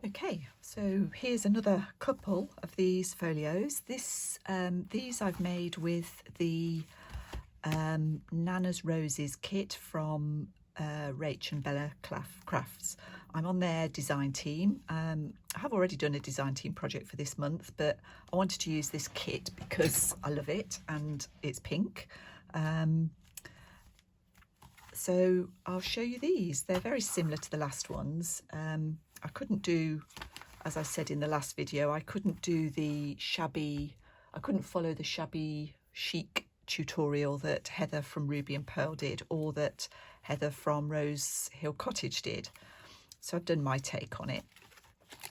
Okay, so here's another couple of these folios. These I've made with the Nannas Roses Kit from Rach and Bella Crafts. I'm on their design team. I have already done a design team project for this month, but I wanted to use this kit because I love it and it's pink. So I'll show you these. They're very similar to the last ones. I couldn't do, as I said in the last video, I couldn't follow the shabby chic tutorial that Heather from Ruby and Pearl did, or that Heather from Rose Hill Cottage did. So I've done my take on it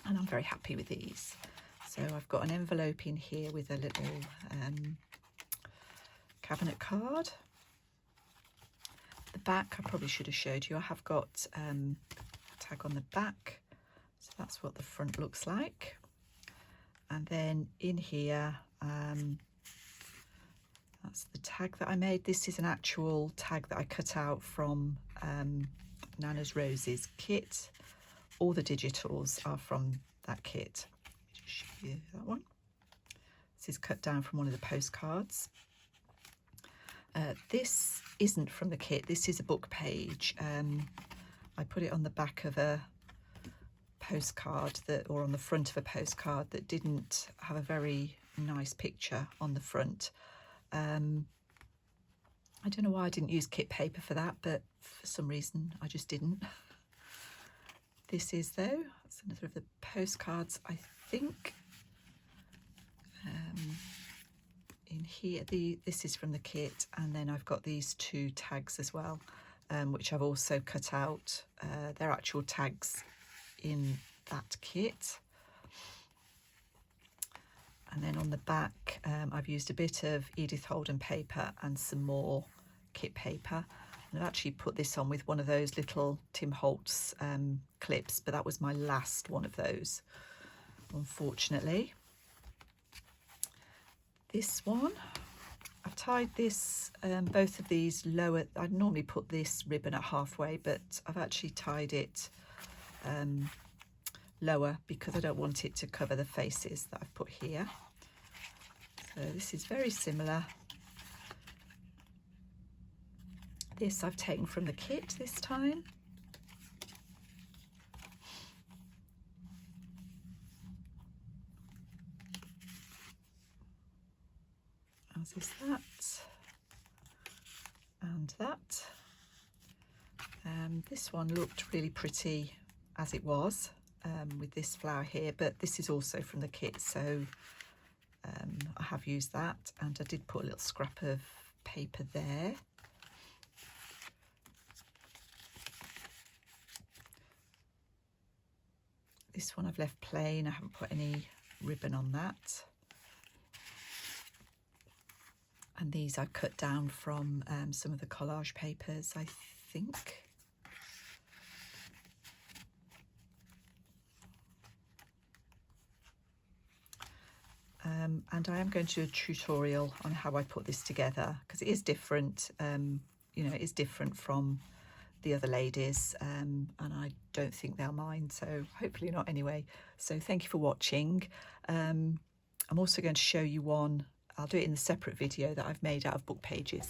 and I'm very happy with these. So I've got an envelope in here with a little cabinet card. The back I probably should have showed you. I have got a tag on the back, so that's what the front looks like. And then in here, that's the tag that I made. This is an actual tag that I cut out from Nannas Roses Kit. All the digitals are from that kit. Let me just show you that one. This is cut down from one of the postcards. This isn't from the kit, this is a book page. I put it on the back of a postcard or on the front of a postcard that didn't have a very nice picture on the front. I don't know why I didn't use kit paper for that, but for some reason I just didn't. This is though, that's another of the postcards, I think. In here, this is from the kit, and then I've got these two tags as well, which I've also cut out. They're actual tags in that kit. And then on the back, I've used a bit of Edith Holden paper and some more kit paper. And I've actually put this on with one of those little Tim Holtz clips, but that was my last one of those, unfortunately. This one, I've tied this, both of these lower. I'd normally put this ribbon at halfway, but I've actually tied it lower because I don't want it to cover the faces that I've put here. So this is very similar. This I've taken from the kit this time. As is that and that. This one looked really pretty as it was, with this flower here, but this is also from the kit, so I have used that, and I did put a little scrap of paper there. This one I've left plain, I haven't put any ribbon on that. And these I cut down from some of the collage papers, I think. And I am going to do a tutorial on how I put this together, because it is different. You know, it is different from the other ladies, and I don't think they'll mind, so hopefully not anyway. So thank you for watching. I'm also going to show you one. I'll do it in a separate video that I've made out of book pages.